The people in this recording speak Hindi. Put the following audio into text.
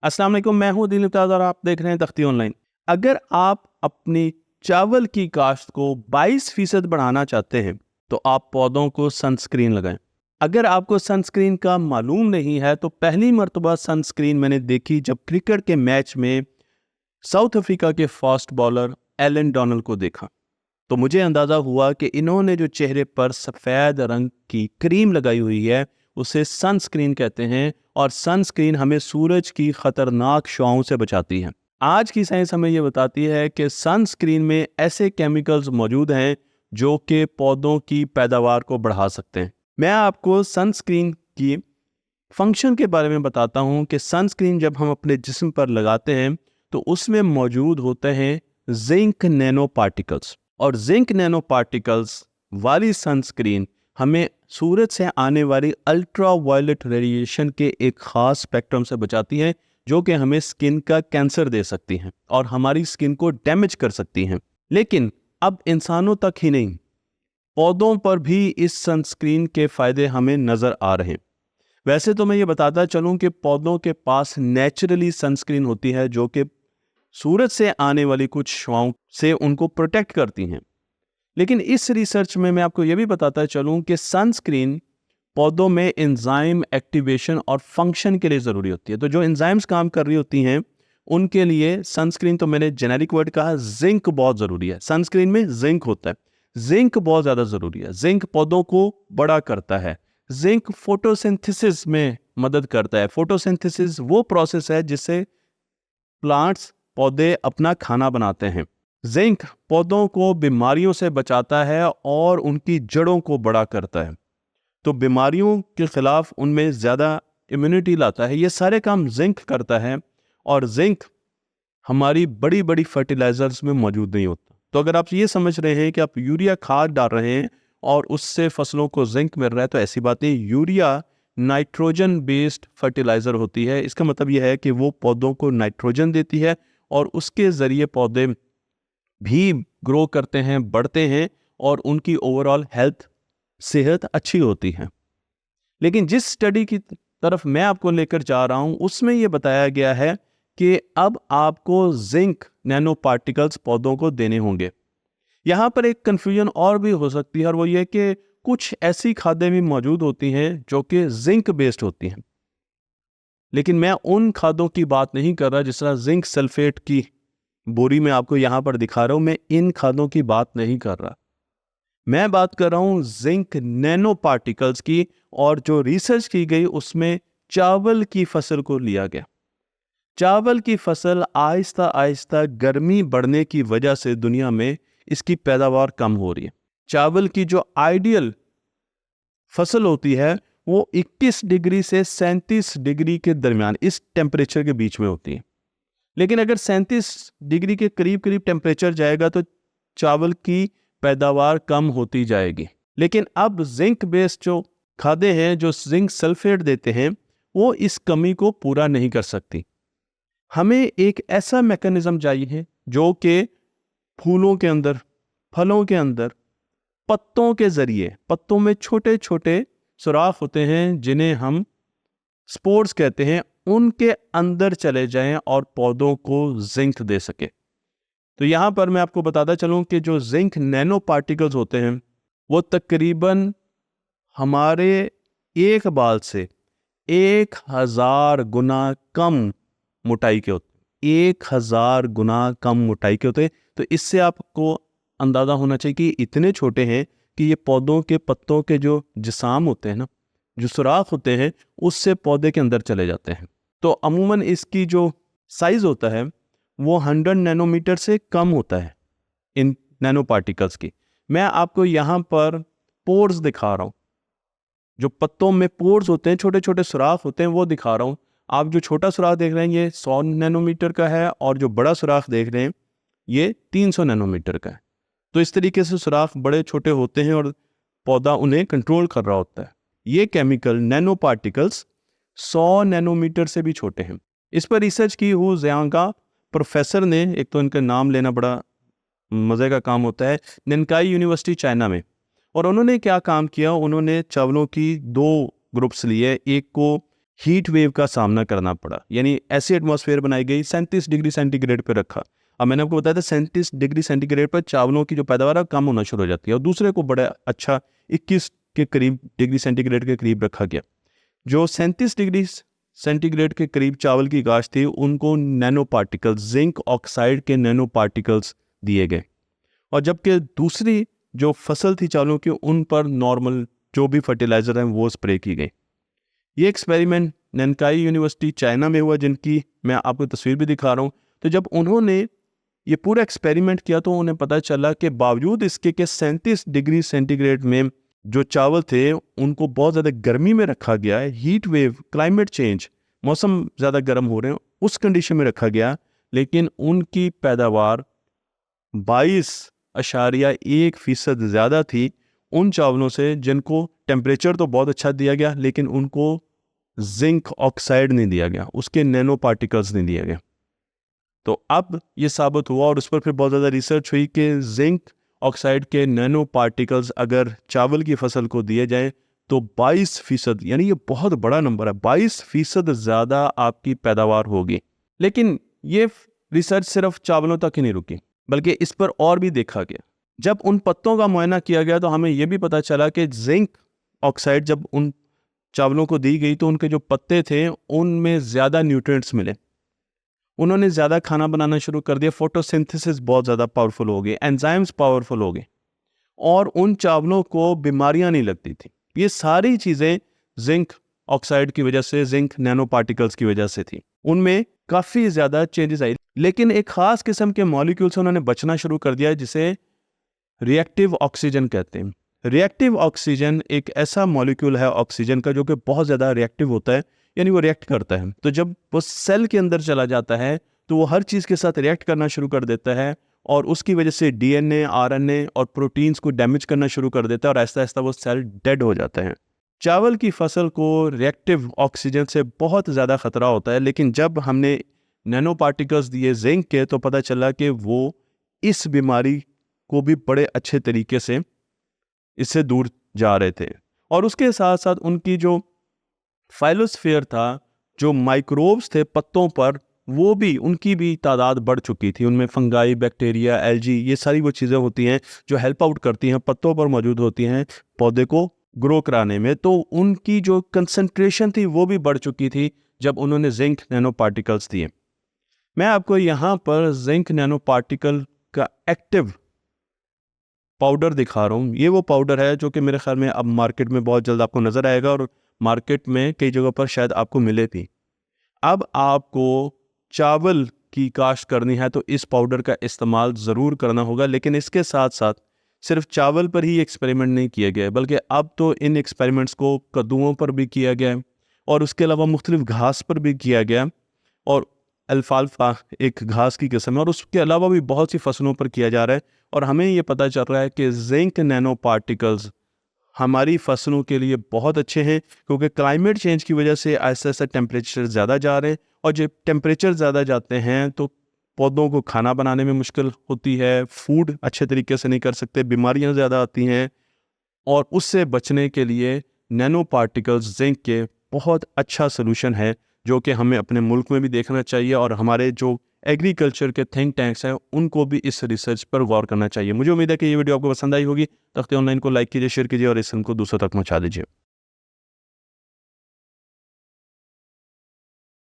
अस्सलाम वालेकुम, मैं हूं दिल इम्तियाज और आप देख रहे हैं तख्ती ऑनलाइन। अगर आप अपनी चावल की काश्त को 22% बढ़ाना चाहते हैं तो आप पौधों को सनस्क्रीन लगाएं। अगर आपको सनस्क्रीन का मालूम नहीं है तो पहली मर्तबा सनस्क्रीन मैंने देखी जब क्रिकेट के मैच में साउथ अफ्रीका के फास्ट बॉलर एलन डोनाल्ड को देखा, तो मुझे अंदाज़ा हुआ कि इन्होंने जो चेहरे पर सफ़ेद रंग की क्रीम लगाई हुई है उसे सनस्क्रीन कहते हैं, और सनस्क्रीन हमें सूरज की खतरनाक शुआओं से बचाती है। आज की साइंस हमें ये बताती है कि सनस्क्रीन में ऐसे केमिकल्स मौजूद हैं जो कि पौधों की पैदावार को बढ़ा सकते हैं। मैं आपको सनस्क्रीन की फंक्शन के बारे में बताता हूँ कि सनस्क्रीन जब हम अपने जिस्म पर लगाते हैं तो उसमें मौजूद होते हैं जिंक नैनो पार्टिकल्स, और जिंक नैनो पार्टिकल्स वाली सनस्क्रीन हमें सूरज से आने वाली अल्ट्रा वायलेट रेडिएशन के एक ख़ास स्पेक्ट्रम से बचाती है जो कि हमें स्किन का कैंसर दे सकती हैं और हमारी स्किन को डैमेज कर सकती हैं। लेकिन अब इंसानों तक ही नहीं, पौधों पर भी इस सनस्क्रीन के फ़ायदे हमें नज़र आ रहे हैं। वैसे तो मैं ये बताता चलूँ कि पौधों के पास नेचुरली सनस्क्रीन होती है जो कि सूरज से आने वाली कुछ शुआओं से उनको प्रोटेक्ट करती हैं, लेकिन इस रिसर्च में मैं आपको यह भी बताता चलूं कि सनस्क्रीन पौधों में एंजाइम एक्टिवेशन और फंक्शन के लिए ज़रूरी होती है। तो जो एंजाइम्स काम कर रही होती हैं उनके लिए सनस्क्रीन, तो मैंने जेनेरिक वर्ड कहा, जिंक बहुत ज़रूरी है। सनस्क्रीन में जिंक होता है, जिंक बहुत ज़्यादा ज़रूरी है। जिंक पौधों को बड़ा करता है, जिंक फोटोसिंथेसिस में मदद करता है। फोटोसिंथेसिस वो प्रोसेस है जिससे प्लांट्स, पौधे अपना खाना बनाते हैं। जिंक पौधों को बीमारियों से बचाता है और उनकी जड़ों को बड़ा करता है, तो बीमारियों के खिलाफ उनमें ज़्यादा इम्यूनिटी लाता है। ये सारे काम जिंक करता है, और जिंक हमारी बड़ी बड़ी फर्टिलाइजर्स में मौजूद नहीं होता। तो अगर आप ये समझ रहे हैं कि आप यूरिया खाद डाल रहे हैं और उससे फसलों को जिंक मिल रहा है, तो ऐसी बात नहीं। यूरिया नाइट्रोजन बेस्ड फर्टिलाइजर होती है। इसका मतलब यह है कि वो पौधों को नाइट्रोजन देती है और उसके ज़रिए पौधे भी ग्रो करते हैं, बढ़ते हैं और उनकी ओवरऑल हेल्थ, सेहत अच्छी होती है। लेकिन जिस स्टडी की तरफ मैं आपको लेकर जा रहा हूं उसमें यह बताया गया है कि अब आपको जिंक नैनो पार्टिकल्स पौधों को देने होंगे। यहां पर एक कंफ्यूजन और भी हो सकती है, और वो ये कि कुछ ऐसी खादें भी मौजूद होती हैं जो कि जिंक बेस्ड होती हैं, लेकिन मैं उन खादों की बात नहीं कर रहा जिस तरह जिंक सल्फेट की बोरी में आपको यहां पर दिखा रहा हूं। मैं इन खादों की बात नहीं कर रहा, मैं बात कर रहा हूं जिंक नैनो पार्टिकल्स की। और जो रिसर्च की गई उसमें चावल की फसल को लिया गया। चावल की फसल आहिस्ता आहिस्ता गर्मी बढ़ने की वजह से दुनिया में इसकी पैदावार कम हो रही है। चावल की जो आइडियल फसल होती है वो 21 डिग्री से 37 डिग्री के दरमियान, इस टेम्परेचर के बीच में होती है। लेकिन अगर 37 डिग्री के करीब करीब टेम्परेचर जाएगा तो चावल की पैदावार कम होती जाएगी। लेकिन अब जिंक बेस्ड जो खादें हैं, जो जिंक सल्फेट देते हैं, वो इस कमी को पूरा नहीं कर सकती। हमें एक ऐसा मैकेनिज्म चाहिए जो कि फूलों के अंदर, फलों के अंदर, पत्तों के जरिए, पत्तों में छोटे छोटे सुराख होते हैं जिन्हें हम स्पोर्स कहते हैं, उनके अंदर चले जाएं और पौधों को जिंक दे सके। तो यहां पर मैं आपको बताता चलूं कि जो जिंक नैनो पार्टिकल्स होते हैं वो तकरीबन हमारे एक बाल से 1000 गुना कम मोटाई के होते हैं। 1000 गुना कम मोटाई के होते हैं। तो इससे आपको अंदाजा होना चाहिए कि इतने छोटे हैं कि ये पौधों के पत्तों के जो जिसाम होते हैं ना, जो सुराख होते हैं, उससे पौधे के अंदर चले जाते हैं। तो अमूमन इसकी जो साइज होता है वो 100 नैनोमीटर से कम होता है इन नैनो पार्टिकल्स की। मैं आपको यहाँ पर पोर्स दिखा रहा हूँ, जो पत्तों में पोर्स होते हैं, छोटे छोटे सुराख होते हैं, वो दिखा रहा हूँ। आप जो छोटा सुराख देख रहे हैं ये 100 नैनोमीटर का है, और जो बड़ा सुराख देख रहे हैं ये 300 नैनोमीटर का है। तो इस तरीके से सुराख बड़े छोटे होते हैं और पौधा उन्हें कंट्रोल कर रहा होता है। ये केमिकल नैनो पार्टिकल्स 100 नैनोमीटर से भी छोटे हैं। इस पर रिसर्च की हु जियांगा प्रोफेसर ने, एक तो इनका नाम लेना बड़ा मज़े का काम होता है, ननकाई यूनिवर्सिटी चाइना में। और उन्होंने क्या काम किया, उन्होंने चावलों की 2 ग्रुप्स लिए, एक को हीट वेव का सामना करना पड़ा, यानी ऐसी एटमॉस्फेयर बनाई गई 37 डिग्री सेंटीग्रेड पे रखा। अब मैंने आपको बताया था 37 डिग्री सेंटीग्रेड पर चावलों की जो पैदावार है कम होना शुरू हो जाती है, और दूसरे को बड़ा अच्छा 21 के करीब डिग्री सेंटीग्रेड के करीब रखा गया। जो 37 डिग्री सेंटीग्रेड के करीब चावल की काश्त थी उनको नैनो पार्टिकल्स, जिंक ऑक्साइड के नैनो पार्टिकल्स दिए गए, और जबकि दूसरी जो फसल थी चावलों की उन पर नॉर्मल जो भी फर्टिलाइजर हैं वो स्प्रे की गई। ये एक्सपेरिमेंट नैनकाई यूनिवर्सिटी चाइना में हुआ, जिनकी मैं आपको तस्वीर भी दिखा रहा हूँ। तो जब उन्होंने ये पूरा एक्सपेरिमेंट किया तो उन्हें पता चला कि बावजूद इसके कि 37 डिग्री सेंटीग्रेड में जो चावल थे उनको बहुत ज़्यादा गर्मी में रखा गया है, हीट वेव, क्लाइमेट चेंज, मौसम ज़्यादा गर्म हो रहे हैं उस कंडीशन में रखा गया, लेकिन उनकी पैदावार 22.1% ज़्यादा थी उन चावलों से जिनको टेम्परेचर तो बहुत अच्छा दिया गया लेकिन उनको जिंक ऑक्साइड नहीं दिया गया, उसके नैनो पार्टिकल्स नहीं दिया गया। तो अब ये साबित हुआ और उस पर फिर बहुत ज़्यादा रिसर्च हुई कि जिंक ऑक्साइड के नैनो पार्टिकल्स अगर चावल की फसल को दिए जाएं तो 22%, यानी ये बहुत बड़ा नंबर है, 22% ज़्यादा आपकी पैदावार होगी। लेकिन ये रिसर्च सिर्फ चावलों तक ही नहीं रुकी, बल्कि इस पर और भी देखा गया। जब उन पत्तों का मुआयना किया गया तो हमें यह भी पता चला कि जिंक ऑक्साइड जब उन चावलों को दी गई तो उनके जो पत्ते थे उनमें ज़्यादा न्यूट्रिएंट्स मिले, उन्होंने ज़्यादा खाना बनाना शुरू कर दिया, फोटोसिंथेसिस बहुत ज़्यादा पावरफुल हो गई, एंजाइम्स पावरफुल हो गए, और उन चावलों को बीमारियां नहीं लगती थी। ये सारी चीज़ें जिंक ऑक्साइड की वजह से, जिंक नैनो पार्टिकल्स की वजह से थी। उनमें काफ़ी ज़्यादा चेंजेस आई, लेकिन एक ख़ास किस्म के मॉलिक्यूल से उन्होंने बचना शुरू कर दिया जिसे रिएक्टिव ऑक्सीजन कहते हैं। रिएक्टिव ऑक्सीजन एक ऐसा मॉलिक्यूल है ऑक्सीजन का जो कि बहुत ज़्यादा रिएक्टिव होता है, यानी वो रिएक्ट करता है। तो जब वो सेल के अंदर चला जाता है तो वो हर चीज़ के साथ रिएक्ट करना शुरू कर देता है, और उसकी वजह से डीएनए, आरएनए और प्रोटीन्स को डैमेज करना शुरू कर देता है, और ऐसा ऐसा वो सेल डेड हो जाता है। चावल की फसल को रिएक्टिव ऑक्सीजन से बहुत ज़्यादा खतरा होता है, लेकिन जब हमने नैनो पार्टिकल्स दिए जिंक के तो पता चला कि वो इस बीमारी को भी बड़े अच्छे तरीके से इससे दूर जा रहे थे। और उसके साथ साथ उनकी जो फाइलोस्फीयर था, जो माइक्रोब्स थे पत्तों पर, वो भी, उनकी भी तादाद बढ़ चुकी थी। उनमें फंगाई, बैक्टीरिया, एल्जी, ये सारी वो चीज़ें होती हैं जो हेल्प आउट करती हैं, पत्तों पर मौजूद होती हैं पौधे को ग्रो कराने में। तो उनकी जो कंसंट्रेशन थी वो भी बढ़ चुकी थी जब उन्होंने जिंक नैनो पार्टिकल्स दिए। मैं आपको यहाँ पर जिंक नैनो पार्टिकल का एक्टिव पाउडर दिखा रहा हूँ। ये वो पाउडर है जो कि मेरे ख्याल में अब मार्केट में बहुत जल्द आपको नज़र आएगा, और मार्केट में कई जगहों पर शायद आपको मिले भी। अब आपको चावल की काश्त करनी है तो इस पाउडर का इस्तेमाल ज़रूर करना होगा, लेकिन इसके साथ साथ सिर्फ चावल पर ही एक्सपेरिमेंट नहीं किया गया है, बल्कि अब तो इन एक्सपेरिमेंट्स को कद्दुओं पर भी किया गया है, और उसके अलावा मुख्तलिफ घास पर भी किया गया, और अल्फाल्फा एक घास की किस्म है, और उसके अलावा भी बहुत सी फसलों पर किया जा रहा है। और हमें ये पता चल रहा है कि जिंक नैनो पार्टिकल्स हमारी फसलों के लिए बहुत अच्छे हैं, क्योंकि क्लाइमेट चेंज की वजह से ऐसा ऐसा टेम्परेचर ज़्यादा जा रहे हैं, और जब टेम्परेचर ज़्यादा जाते हैं तो पौधों को खाना बनाने में मुश्किल होती है, फूड अच्छे तरीके से नहीं कर सकते, बीमारियां ज़्यादा आती हैं, और उससे बचने के लिए नैनो पार्टिकल्स जिंक के बहुत अच्छा सलूशन है, जो कि हमें अपने मुल्क में भी देखना चाहिए, और हमारे जो एग्रीकल्चर के थिंक टैंक्स हैं उनको भी इस रिसर्च पर गौर करना चाहिए। मुझे उम्मीद है कि ये वीडियो आपको पसंद आई होगी। तख्ती ऑनलाइन को लाइक कीजिए, शेयर कीजिए और इस फिल्म को दूसरों तक पहुंचा दीजिए।